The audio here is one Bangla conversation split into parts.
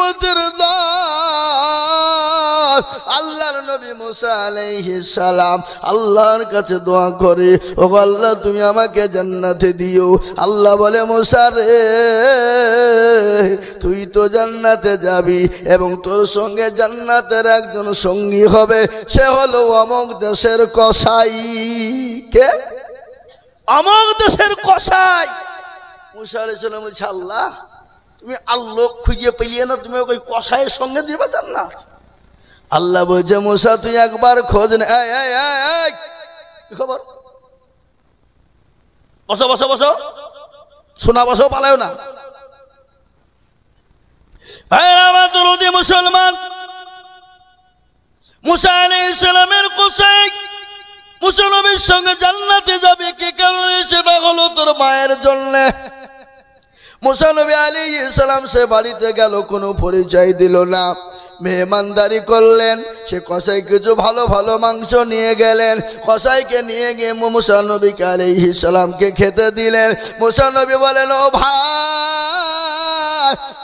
রহমতের দান। আল্লাহর নবী মুসা আলাইহিস সালাম আল্লাহর কাছে দোয়া করে, ও আল্লাহ তুমি আমাকে জান্নাতে দিও। আল্লাহ বলে মুসা রে, তুই তো জান্নাতে যাবি এবং তোর সঙ্গে জান্নাতের একজন সঙ্গী হবে, সে হলো অমুক দেশের কসাই। কে? অমুক দেশের কসাই। মুসা আলাইহিস সালাম বলছে আল্লাহ তুমি আল্লাহ খুঁজে পেলিয়ে না, তুমি ওই কসাইয়ের সঙ্গে দিবে জান্নাত? আল্লাহ বলছে মুসা তুই একবার খোঁজ নে। কি খবর? বসো বসো বসো, শোনা বসো, পালাও না। আমার দরদি মুসলমান, মুসা আলাইহিস সালামের কসাই মুসা নবীর সঙ্গে জান্নাতে যাবে কি কারণে? সেটা হলো তোর মায়ের জন্য। মুসা নবী আলাইহিস সালাম সে বাড়িতে গেল, কোনো পরিচয় দিল না, মেহমানদারি করলেন। সে কসাই কিছু ভালো ভালো মাংস নিয়ে গেলেন, কসাইকে নিয়ে গিয়ে মুসা নবীকে আলাইহিস সালামকে খেতে দিলেন। মুসা নবী বলেন ও ভাই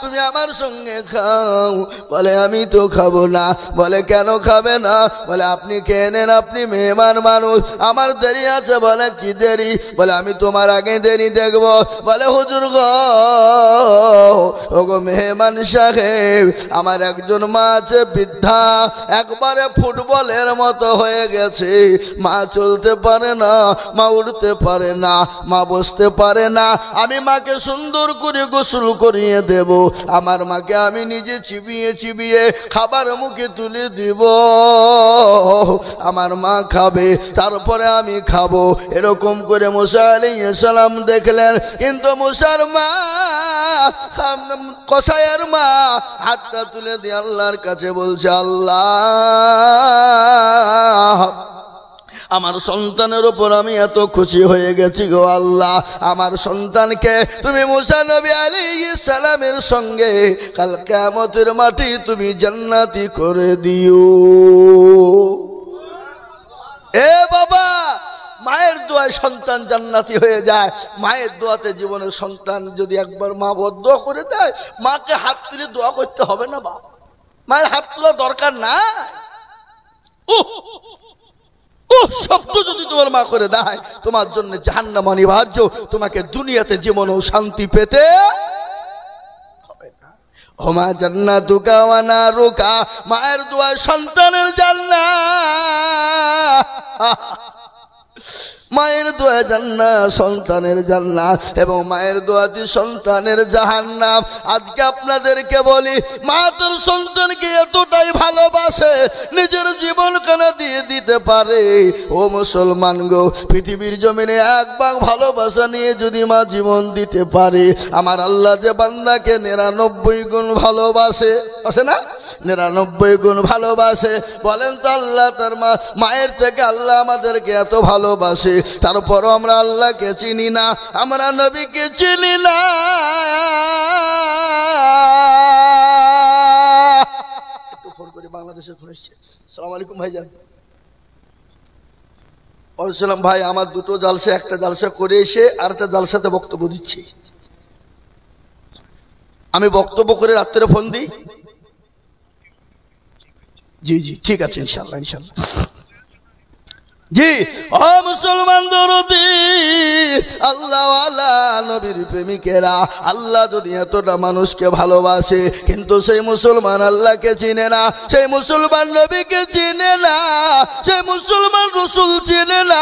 তুমি আমার সঙ্গে খাও। বলে আমি তো খাবো না। বলে কেন খাবে না? বলে আপনি খেয়ে নেন, আপনি মেহমান মানুষ, আমার দেরি আছে। বলে কি দেরি? বলে আমি তোমার আগে দেরি দেখব। বলে হুজুর গো, ওগো মেহমান সাহেব, আমার একজন মা আছে বৃদ্ধা, একবারে ফুটবলের মতো হয়ে গেছে, মা চলতে পারে না, মা উঠতে পারে না, মা বসতে পারে না। আমি মাকে সুন্দর করে গোসল করিয়ে দেব, আমার মাকে আমি নিজে চিবিয়ে চিবিয়ে খাবার মুখে তুলে দিব, আমার মা খাবে, তারপরে আমি খাবো। এরকম করে মুসা আলাইহিস সালাম দেখলেন। কিন্তু মুসার মা, কসাইয়ের মা হাতটা তুলে দিয়ে আল্লাহর কাছে বলছে আল্লাহ আমার সন্তানের উপর আমি এত খুশি হয়ে গেছি গো আল্লাহ, আমার সন্তানকে তুমি মুসা নবী আলাইহিস সালামের সঙ্গে কাল কিয়ামতের মাঠে তুমি জান্নাতি করে দিও। এ বাবা, মায়ের দোয়ায় সন্তান জান্নাতি হয়ে যায়। মায়ের দোয়াতে জীবনের সন্তান যদি একবার মা বদদোয়া করে দেয়, মাকে হাত তুলে দোয়া করতে হবে না বাবা, মায়ের হাত তোলা দরকার না। শব্দ যদি তোমার মা করে দেয়, তোমার জন্য জাহান্নাম অনিবার্য, তোমাকে দুনিয়াতে জীবনেও শান্তি পেতে হবে না। ওমা জান্নাতুকা ওয়া নারুকা, মায়ের দোয়ায় সন্তানের জান্নাত, মায়ের দোয়া জান্নাত, সন্তানের জান্নাত, এবং মায়ের দোয়াতে সন্তানের জাহান্নাম। আজকে আপনাদেরকে বলি, মা তোর সন্তানকে এতটাই ভালোবাসে, নিজের জীবন কেন দিয়ে দিতে পারে। ও মুসলমান গো, পৃথিবীর জমিনে এক ভাগ ভালোবাসা নিয়ে যদি মা জীবন দিতে পারে, আমার আল্লাহ যে বান্দাকে 99 গুণ ভালোবাসে, আছে না? 99 গুণ ভালোবাসে। বলেন তো আল্লাহ তার মায়ের থেকে আল্লাহ আমাদেরকে এত ভালোবাসে, তারপরও আমরা আল্লাহকে চিনি না, আমরা নবীকে চিনি না। একটু ফোন করে বাংলাদেশের ফোন এসছে। আসসালামু আলাইকুম ভাইজান। বলছিলাম ভাই আমার দুটো জালসা, একটা জালসা করে এসে আর একটা জালসাতে বক্তব্য দিচ্ছি, আমি বক্তব্য করে রাত্রে ফোন দিই। জি জি ঠিক আছে, ইনশাল্লাহ ইনশাল্লাহ। জি ও মুসলমান দরদি, আল্লাহ ওয়ালা নবীর প্রেমিকেরা, আল্লাহ যদি এতটা মানুষকে ভালোবাসে, কিন্তু সেই মুসলমান আল্লাহকে চিনে না, সেই মুসলমান নবীকে চিনে না, সেই মুসলমান রাসূল চিনে না,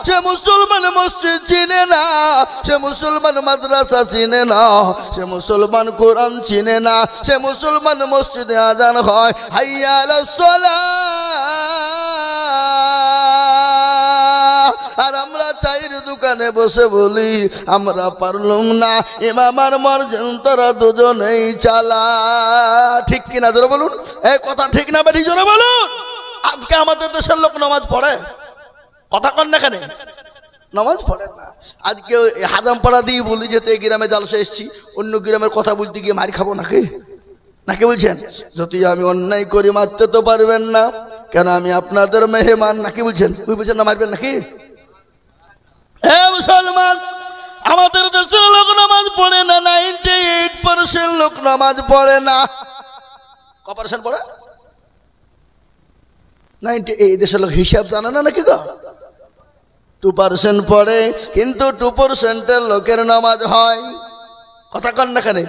সে মুসলমান মসজিদ চিনে না, সে মুসলমান মাদ্রাসা চিনে না, সে মুসলমান কোরআন চিনে না, সে মুসলমান মসজিদে আজান হয় হাইয়া আলাস সালাহ, আর আমরা চায়ের দোকানে বসে বলি আমরা পারলাম না, ইমাম আর মুয়াজ্জিন তারা দুজনেই চালা। ঠিক কিনা জোরে বলুন, এই কথা ঠিক না বেঠিক জোরে বলুন। আজকে আমাদের দেশের লোক নামাজ পড়ে, কথা কন না কেন? নামাজ পড়ে না। আজকে হাজামপাড়া দিয়ে বলি যেতে এই গ্রামে জালসা এসছি, অন্য গ্রামের কথা বলতে গিয়ে মার খাবো নাকি? নাকি বলছেন? যদি আমি অন্যায় করি মারতে তো পারবেন না, কেন আমি আপনাদের মেহমান, নাকি বলছেন? বুঝছেন না, মারবেন নাকি? হে মুসলমান, আমাদের দেশের লোক নামাজ পড়ে না, 98% লোক নামাজ পড়ে না। অপারেশন পড়ে 90 এই দেশের লোক হিসাব জানে না নাকি গো 2% পড়ে কিন্তু 2% লোকের নামাজ হয় কথা কন না কেন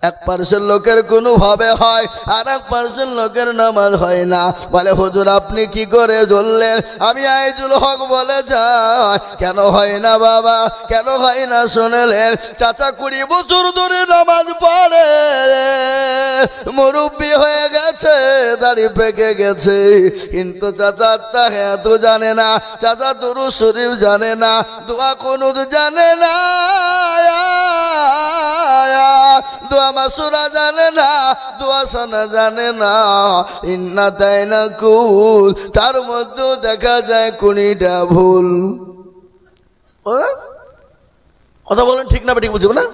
1% লোকের কোনো ভাবে হয় আর 1% লোকের নামাজ হয় না বলে হুজুর আপনি কি করে বললেন আমি আইজুল হক বলে যাই কেন হয় না বাবা কেন হয় না শুনলেন চাচা 20 বছর ধরে নামাজ পড়ে মুরব্বি হয়ে গেছে দাড়ি পেকে গেছে কিন্তু চাচা তাহাজ্জুদ জানে না চাচা দুরূদ শরীফ জানে না দোয়া কুনুত জানে না দোয়া মাসুরা জানে না দোয়া সানা জানে না ইন্না তাইনা কুল তার মধ্যে দেখা যায় কোনটা ভুল কথা বলেন ঠিক না ঠিক বুঝবে না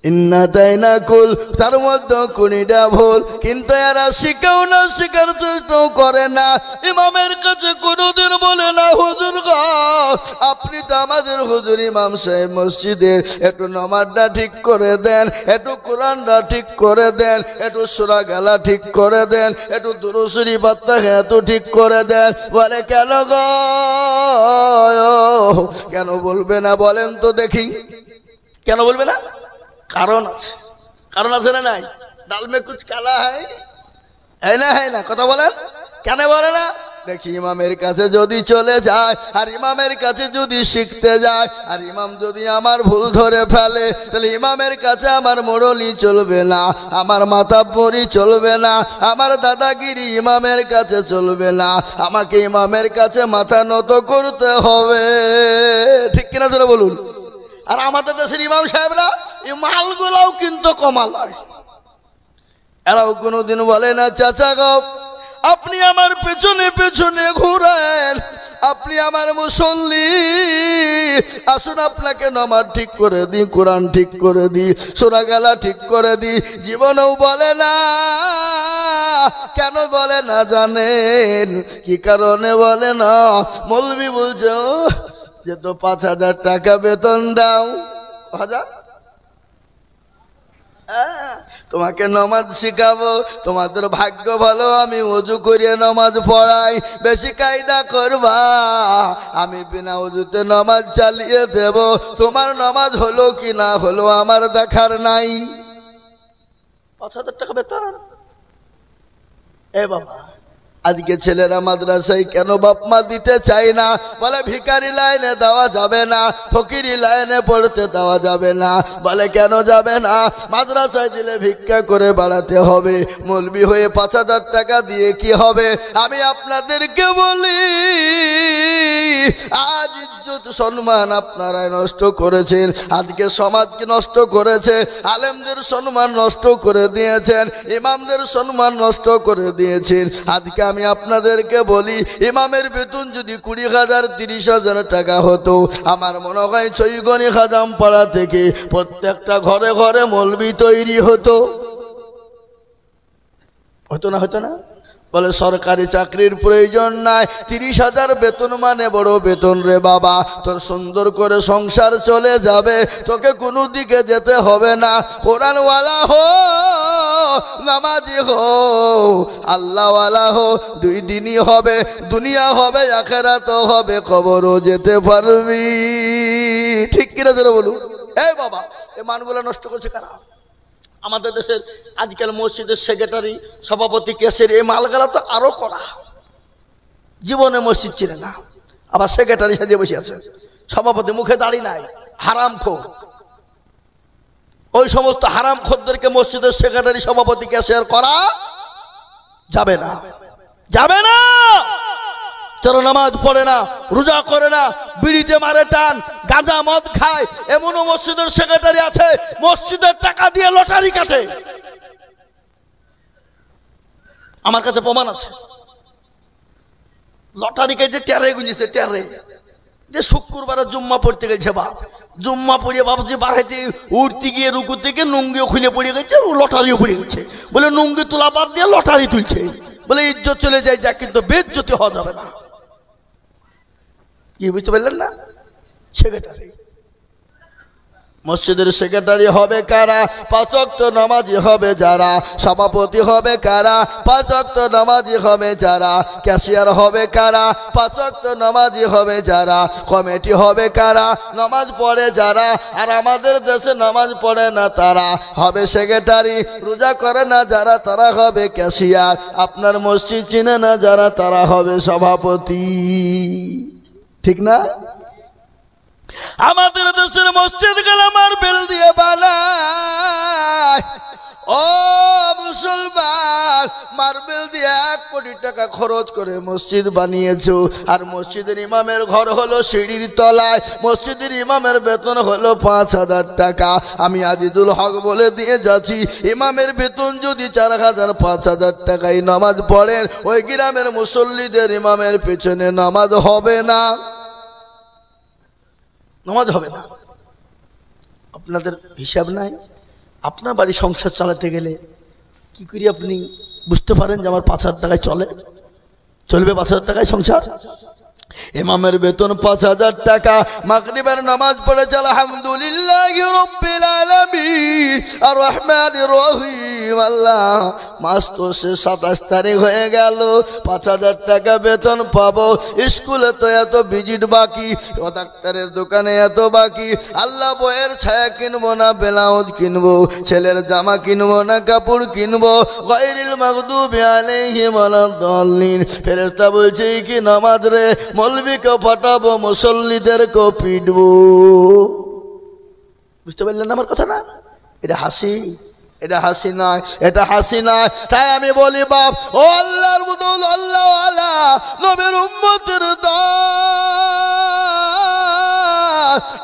ইন্না তাইনা কুল তার মধ্যে কোনটা ভুল কিন্তু এরা শিখাও না শিখার চেষ্টা করে না ইমামের কাছে কোনোদিন বলে না হুজুর গো আপনি তো আমাদের হুজুর ইমাম সাহেব মসজিদের একটু নামাজটা ঠিক করে দেন একটু কোরআনটা ঠিক করে দেন একটু সূরা গালা ঠিক করে দেন একটু দুরূদ শরীফ একটু ঠিক করে দেন বলে কেন গো কেন বলবে না বলেন তো দেখি কেন বলবে না কারণ আছে না নাই ডাল মে কুছ কালা है না কথা বলেন কেন বলে না দেখি ইমামের কাছে যদি চলে যায় আর ইমামের কাছে যদি শিখতে যায় আর ইমাম যদি আমার ভুল ধরে ফেলে তাহলে ইমামের কাছে আমার মোড়লি চলবে না আমার মাতাব্বরি চলবে না আমার দাদাগিরি ইমামের কাছে চলবে না আমাকে ইমামের কাছে মাথা নত করতে হবে ঠিক কিনা ধরে বলুন আর আমাদের দেশের ইমাম সাহেবরা এই মালগুলাও কিন্তু কমাল হয় এরাও কোনোদিন বলে না চাচা গো আপনি আমার পেছনে পেছনে ঘুরেন আপনি আমার মুসল্লি আসুন আপনাকে নামাজ ঠিক করে দিই কোরআন ঠিক করে দিই সূরা গালা ঠিক করে দিই জীবনেও বলে না কেন বলে না জানেন কি কারণে বলে না মৌলবি বলছে যে তো 5,000 টাকা বেতন দাও 1000 তোমাকে নামাজ শিখাবো তোমাদের ভাগ্য ভালো আমি ওযু করে নামাজ পড়াই বেশি কায়দা করবা আমি বিনা ওযুতে নামাজ চালিয়ে দেব তোমার নামাজ হলো কি না হলো আমার দেখার নাই 5,000 টাকা বেতন এ বাবা আজকে ছেলেরা মাদ্রাসায় কেন বাপ মা দিতে চায় না বলে ভিখারি লাইনে দেওয়া যাবে না ফকিরি লাইনে পড়তে দেওয়া যাবে না বলে কেন যাবে না মাদ্রাসায় দিলে ভিক্ষা করে বাড়াতে হবে মৌলবি হয়ে 5,000 টাকা দিয়ে কি হবে আমি আপনাদেরকে বলি আজ ইজ্জত সম্মান আপনারাই নষ্ট করেছেন আজকে সমাজকে নষ্ট করেছে আলেমদের সম্মান নষ্ট করে দিয়েছেন ইমামদের সম্মান নষ্ট করে দিয়েছেন আজকে আমি আপনাদেরকে বলি ইমামের বেতন যদি 20,000 30,000 টাকা হতো আমার মনে হয় চৈগনি খাজাম পাড়া থেকে প্রত্যেকটা ঘরে ঘরে মৌলবি তৈরি হতো না বলে সরকারি চাকরির প্রয়োজন নাই 30,000 বেতন মানে বড় বেতন রে বাবা তোর সুন্দর করে সংসার চলে যাবে তোকে কোনো দিকে যেতে হবে না কোরআনওয়ালা হো নামাজি হো আল্লাহওয়ালা হো দুই দিনই হবে দুনিয়া হবে আখিরাতও হবে কবরও যেতে পারবি ঠিক কিনা ধরে বলুন এই বাবা এই মানগুলো নষ্ট করছে কারা আমাদের দেশের আজকাল মসজিদের সেক্রেটারি সভাপতি কেসের এই মালগালা তো আরো করা জীবনে মসজিদ চিনে না আবার সেক্রেটারি সাজে বসে আছে সভাপতি মুখে দাড়ি নাই হারামখোর ওই সমস্ত হারামখোরদেরকে মসজিদের সেক্রেটারি সভাপতি কেসের করা যাবে না যারা নামাজ পড়ে না রোজা করে না বিড়িতে মারে টান গাঁজা মদ খায় এমনও মসজিদের সেক্রেটারি আছে মসজিদের টাকা দিয়ে লটারি কাটে আমার কাছে প্রমাণ আছে লটারি কে যে টেরে গুঁজেছে টেরে যে শুক্রবারে জুম্মা পড়তে গেছে বাপ জুম্মা পড়িয়ে বাবুজি বাড়াইতে উঠতে গিয়ে রুকু থেকে নুঙ্গিও খুলে পড়ে গেছে লটারিও পড়ে গেছে বলে নুঙ্গি তোলা বাদ দিয়ে লটারি তুলছে বলে ইজ্জত চলে যায় যা কিন্তু বেজ্জতি হওয়া যাবে না কি বুঝতে পারলেন না সেক্রেটারি মসজিদের সেক্রেটারি হবে কারা? 5 ওয়াক্ত নামাজি হবে যারা। সভাপতি হবে কারা? 5 ওয়াক্ত নামাজি হবে যারা। ক্যাশিয়ার হবে কারা? 5 ওয়াক্ত নামাজি হবে যারা। কমিটি হবে কারা? নামাজ পড়ে যারা। আর আমাদের দেশে নামাজ পড়ে না তারা হবে সেক্রেটারি। রোজা করে না যারা তারা হবে ক্যাশিয়ার। আপনার মসজিদ চিনে না যারা তারা হবে সভাপতি। ঠিক না? আমাদের দেশের মসজিদ গুলো মার্বেল দিয়ে বানায়। ও মুসলমান, মার্বেল দিয়ে 1 কোটি টাকা খরচ করে মসজিদ বানিয়েছো, আর মসজিদের ইমামের ঘর হলো সিঁড়ির তলায়। মসজিদের ইমামের বেতন হলো 5,000 টাকা। আমি আজিজুল হক বলে দিয়ে যাচ্ছি, ইমামের বেতন যদি 4,000 5,000 টাকায় নামাজ পড়েন, ওই গ্রামের মুসল্লিদের ইমামের পেছনে নামাজ হবে না, নামাজ হবে না। আপনাদের হিসাব নাই? আপনার বাড়ি সংসার চালাতে গেলে কি করি আপনি বুঝতে পারেন যে আমার 5,000 টাকায় চলবে 5,000 টাকায় সংসার? ইমামের বেতন 5,000 টাকা। মাগরিবের নামাজ পড়েছে আলহামদুলিল্লাহি রাব্বিল আলামিন আর রহমানির রহিম। আল্লাহ, মাস তো সে 27 তারিখ হয়ে গেল, 5,000 টাকা বেতন পাবো। স্কুলে তো এত ভিজিট বাকি, ও ডাক্তারের দোকানে এত বাকি। আল্লাহ, বইয়ের ছায়া কিনবো না ব্লাউজ কিনবো, ছেলের জামা কিনবো না কাপড় কিনবো। গায়রিল মাগদুবি আলাইহিম ওয়ালাদ-দাল্লিন। ফেরেশতা বলছে কি নামাজ রে, মৌলবীকে ফাটাবো, মুসল্লিদেরকে পিটবো। বুঝতে পারলেন আমার কথা না? এটা হাসি, এটা হাসি নয়, এটা হাসি নয়। তাই আমি বলি বাপ, ও আল্লাহর বদল, আল্লাহ ওয়ালা নবীর উম্মতের দল,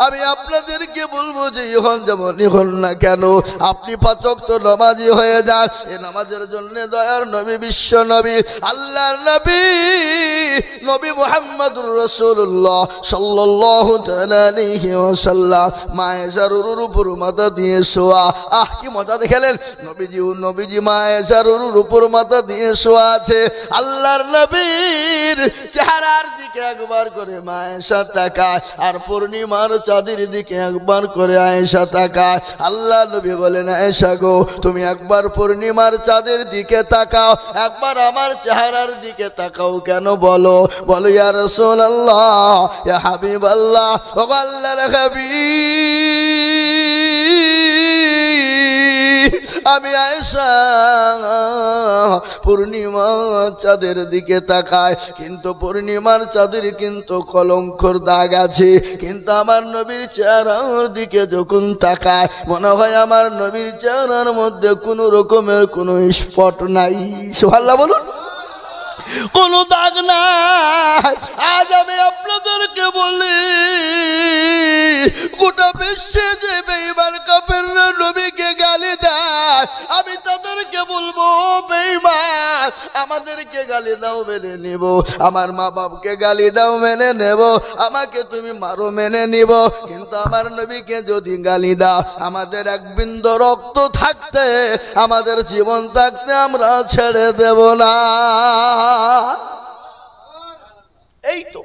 আমি আপনাদেরকে বলবো যে এখন যেমন এখন না কেন, আপনি 5 ওয়াক্ত নামাজি হয়ে যান। এই নামাজের জন্য দয়ার নবী, বিশ্ব নবী, আল্লাহর নবী, নবী মুহাম্মদুর রাসূলুল্লাহ সাল্লাল্লাহু তাআলা আলাইহি ওয়াসাল্লাম মায়েশার উপর মাথা দিয়ে শোয়া। আহ, কি মজা দেখলেন! নবীজি মায়েশার উপর মাথা দিয়ে শোয়া আছে। আল্লাহর নবীর চেহারার দিকে একবার করে মায়েশা তাকায়, আর পূর্ণিমার চাঁদের দিকে একবার করে আয়েশা তাকায়। আল্লাহ নবী বলেন, আয়েশা গো, তুমি একবার পূর্ণিমার চাঁদের দিকে তাকাও, একবার আমার চেহারার দিকে তাকাও কেন? বলো ইয়া রাসূলুল্লাহ, ইয়া হাবিবাল্লাহ, ও আল্লাহর হাবিব, আমি আয়েশা পূর্ণিমা চাঁদের দিকে তাকাই, কিন্তু পূর্ণিমার চাঁদের কিন্তু কলঙ্কর দাগ আছে। কিন্তু আমার নবীর চেহারার দিকে যখন তাকায়, মনে হয় আমার নবীর চেহারার মধ্যে কোনো রকমের কোনো স্পট নাই। সুবহানাল্লাহ বলুন। কোনো দাগ নাই। আজ আমি আপনাদেরকে বলি, গোটা বিশ্বে যে বেঈমান কাফেররা নবীকে গালি দেয়, আমি তাদেরকে বলবো, বেঈমান, আমাদেরকে গালি দাও মেনে নিব, আমার মা বাপকে গালি দাও মেনে নেব, আমাকে তুমি মারো মেনে নিব, কিন্তু আমার নবীকে যদি গালি দাও, আমাদের এক বিন্দু রক্ত থাকতে, আমাদের জীবন থাকতে আমরা ছেড়ে দেব না। এই তো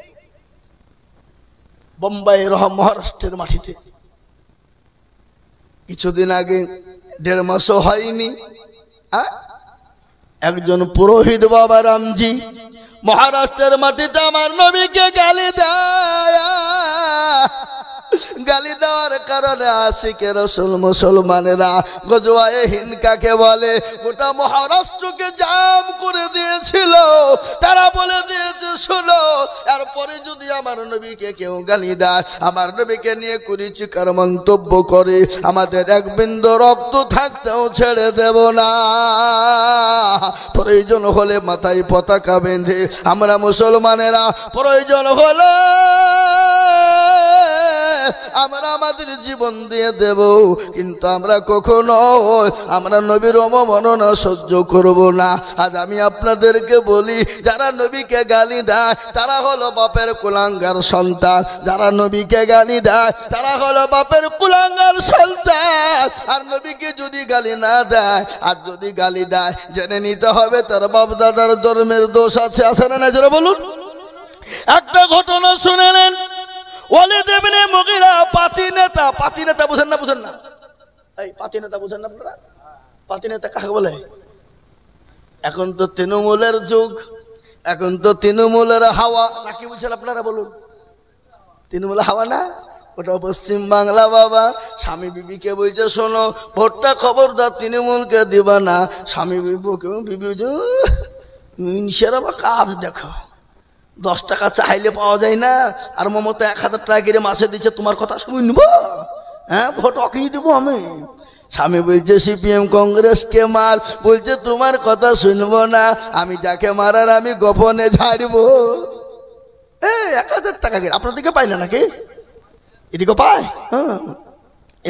বোম্বাইয়ের মহারাষ্ট্রের মাটিতে কিছুদিন আগে, 1.5 মাসও হয়নি, একজন পুরোহিত বাবা রামজি মহারাষ্ট্রের মাটিতে আমার নবীকে গালি দেয়। গালি দেওয়ার কারণে আশিকে রাসূল মুসলমানেরা গজওয়ায়ে হিন্দ কাকে বলে, গোটা মহারাষ্ট্রকে জাম করে দিয়েছিল। তারা বলে দিয়েছে, শোনো, এরপরে যদি আমার নবীকে কেউ গালি দেয়, আমার নবীকে নিয়ে কুরুচিকর মন্তব্য করে, আমাদের এক বিন্দু রক্ত থাকতেও ছেড়ে দেব না। প্রয়োজন হলে মাথায় পতাকা বেঁধে আমরা মুসলমানেরা, প্রয়োজন হলে আমরা আমাদের জীবন দিয়ে দেব, কিন্তু আমরা কখনো আমরা নবীর অবমাননা সহ্য করব না। আজ আমি আপনাদেরকে বলি, যারা নবীকে গালি দেয় তারা হলো বাপের কুলাঙ্গার সন্তান। যারা নবীকে গালি দেয় তারা হলো বাপের কুলাঙ্গার সন্তান। আর নবীকে যদি গালি না দেয়, আর যদি গালি দেয়, জেনে নিতে হবে তার বাপ দাদার ধর্মের দোষ আছে, আছে না? যারা বলুন, একটা ঘটনা শুনে নেন। ওয়ালিদ ইবনে মুগীরা পাতি নেতা বুঝেন না এই পাতি নেতা বুঝেন না আপনারা? পাতি নেতা কাকে বলে? এখন তো তৃণমূলের যুগ, এখন তো তৃণমূলের হাওয়া নাকি বুঝছেন আপনারা? বলুন, তৃণমূলের হাওয়া না, ওটা পশ্চিম বাংলা বাবা। স্বামী বিবিকে বলছে শোনো ভোটটা খবরদার তৃণমূলকে দিবা না। স্বামী বিবি মিনসের আবার কাজ দেখো, 10 টাকা চাইলে পাওয়া যায় না, আর মমতা 1000 টাকা করে মাসে দিচ্ছে, তোমার কথা শুনবো? হ্যাঁ, ভোট ওকেই দেবো আমি। স্বামী বলছে সিপিএম কংগ্রেসকে মার, বলছে তোমার কথা শুনবো না, আমি যাকে মারার আমি গোপনে ঝাড়বো। 1000 টাকা করে আপনার দিকে পাই না নাকি? এদিকে পায়? হ্যাঁ।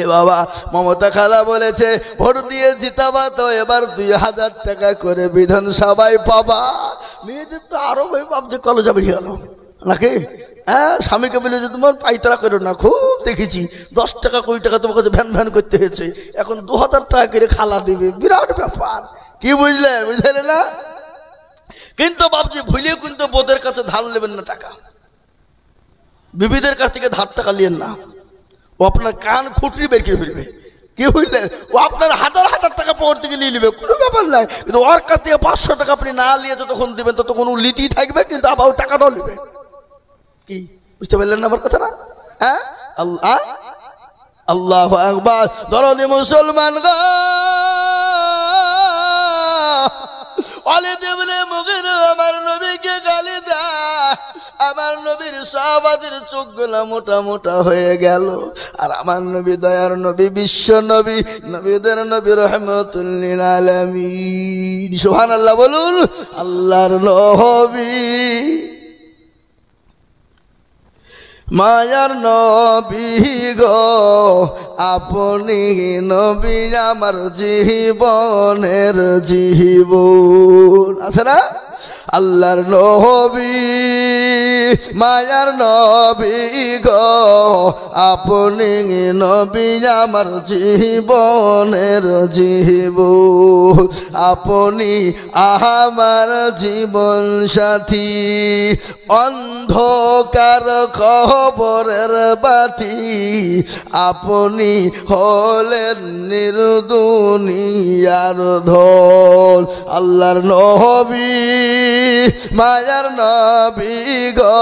এ বাবা, মমতা খালা বলেছে ভোট দিয়ে জিতাবা তো এবার 2000 টাকা করে বিধানসভায় পাবা। মেয়েদের তো আরো ভাবছে কলেজা বেরিয়ে গেল নাকি? হ্যাঁ, স্বামীকে বলেছে তোমার পাইতারা করো না, খুব দেখেছি 10 টাকা 20 টাকা তোমার কাছে ভ্যান ভ্যান করতে হয়েছে, এখন 2000 টাকা করে খালা দিবে, বিরাট ব্যাপার। কি বুঝলেন না? কিন্তু বাবজি ভুলিয়ে কিন্তু বোদের কাছে ধার নেবেন না টাকা, বিবিদের কাছ থেকে ধার টাকা নিয়েন না, ও আপনার কান খুঁটরি বের করে ফেলবে। কি বুঝলেন? ও আপনার 1000 টাকা পকেট থেকে নিয়ে নেবে, কোনো ব্যাপার নাই, কিন্তু ওর কাছ থেকে 500 টাকা আপনি না নিয়ে যতক্ষণ দেবেন ততক্ষণ ও লিতেই থাকবে, কিন্তু আবার ও টাকাটাও নেবে। কি বুঝতে পারলেন না আমার কথা না? হ্যাঁ, আল্লাহু আকবার। দরদি মুসলমান গো, ওয়ালিদ ইবনে মুগীরা আমার নবীকে গালি দেয়, আমার নবীর সাহাবাদের চোখগুলো মোটা মোটা হয়ে গেল। আর আমার নবী দয়ার নবী, বিশ্ব নবী, নবীদের নবী, রাহমাতুল লিল আলামিন। সুবহানাল্লাহ বলুন। আল্লাহর নবী, মায়ার নবী গো, আপনি নবী আমার জীবনের জীবন। আছে না? আল্লাহর নবী, মায়ার নবী গো, আপনি নবী আমার জীবনের জীবন। আপনি আমার জীবন সাথী, অন্ধকার কবরের বাতি, আপনি হলেন নির্দুনিয়ার ধন। আল্লাহর নবী, মায়ার নবী গো,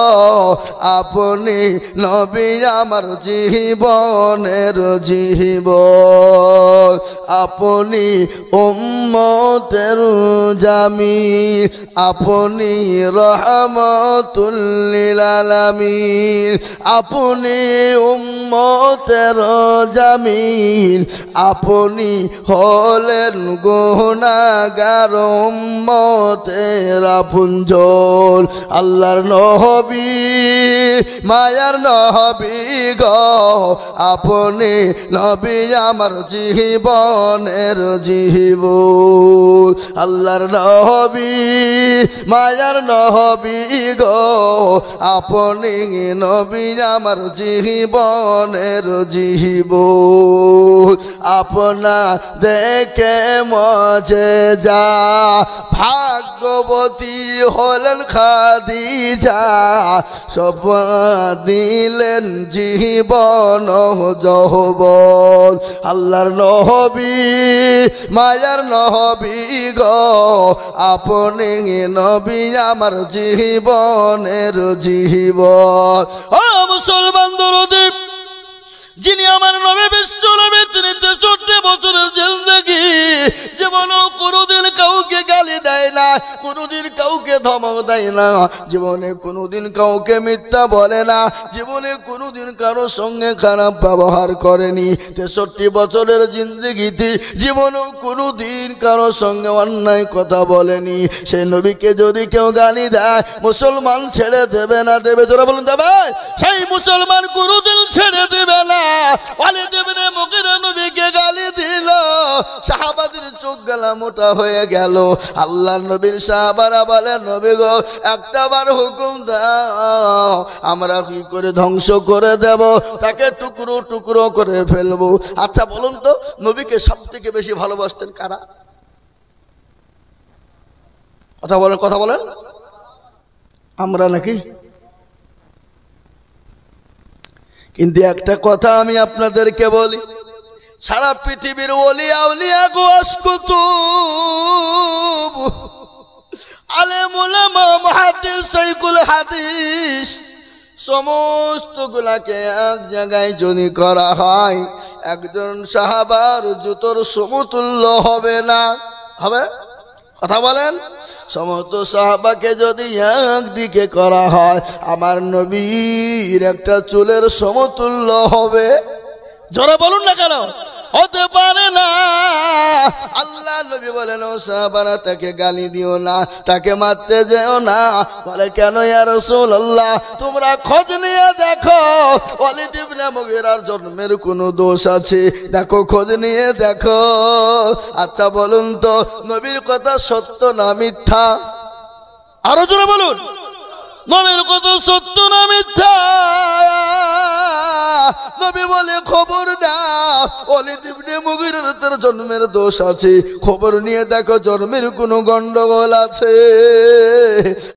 আপনি নবী আমার জীবনের জীবন। আপনি উম্মতের জামি, আপনি রহমাতুল লিল আলামিন। আপনি উম্মতের জামিল, আপনি হলেন গুনাহগার উম্মতের আপনজন। আল্লাহর নবী, মায়ার নবী গো, আপনি নবী আমার জীবনের জীবন। আল্লাহর নবী, মায়ার নবী গো, আপনি নবী আমার জীবনের জীবন। আপনা দেখে মজে যা, ভাগ্যবতী হলেন খাদিজা, সব দিলেন জীবন যৌবন। আল্লাহর নবী, মায়ার নবী গো, আপনি নবী আমার জীবনের জীবন। ও মুসলমান দরদি, যিনি আমার নবী বিশ্ব নবী, তিনি 63 বছরের জিন্দেগি, জীবনেও কোনোদিন কাউকে গালি দেয় না, কোনোদিন কাউকে ধমক দেয় না, জীবনে কোনোদিন কাউকে মিথ্যা বলে না, জীবনে কোনোদিন কারো সঙ্গে খারাপ ব্যবহার করেনি। 63 বছরের জিন্দেগিতে জীবনেও কোনোদিন কারো সঙ্গে অন্যায় কথা বলেনি। সেই নবীকে যদি কেউ গালি দেয়, মুসলমান ছেড়ে দেবে না? দেবে? জোরে বলুন দেবে? সেই মুসলমান কোনোদিন ছেড়ে দেবে না। ওয়ালিদ ইবনে মুগীরা নবীকে গালি দিল, সাহাবাদের চোখ গলা মোটা হয়ে গেল। আল্লাহর নবীর সাহাবারা বলে, নবী গো, একটাবার হুকুম দাও, আমরা কি করে ধ্বংস করে দেব, তাকে টুকরো টুকরো করে ফেলবো। আচ্ছা বলুন তো, নবীকে সব থেকে বেশি ভালোবাসতেন কারা? কথা বলেন। আমরা নাকি? কিন্তু একটা কথা আমি আপনাদেরকে বলি, সারা পৃথিবীর ওলিয়া উলিয়া গোয়াস কুতুব আলেম উলামা মুহাদ্দিস শাইখুল হাদিস সমস্ত গুলাকে এক জায়গায় যদি করা হয়, একজন সাহাবার জুতোর সমতুল্য হবে না। হবে? কথা বলেন। সমস্ত সাহাবাকে যদি একদিকে করা হয়, আমার নবীর একটা চুলের সমতুল্য হবে? জোরে বলুন না কেন? হতে পারে না। আল্লাহ নবী বলেন, ও সাহাবারা তাকে গালি দিও না, তাকে মারতে যেও না। বলে কেন ইয়া রাসূলুল্লাহ? তোমরা খোঁজ নিয়ে দেখো ওয়ালিদ ইবনে মুগীরার জন্মের কোনো দোষ আছে? দেখো, খোঁজ নিয়ে দেখো। আচ্ছা বলুন তো, নবীর কথা সত্য না মিথ্যা? আরো জোরে বলুন, নবীর কথা সত্য না মিথ্যা? নবী বলে খবর না, ওয়ালিদ ইবনে মুগীরার জন্মের দোষ আছে, খবর নিয়ে দেখো জন্মের কোনো গন্ডগোল আছে।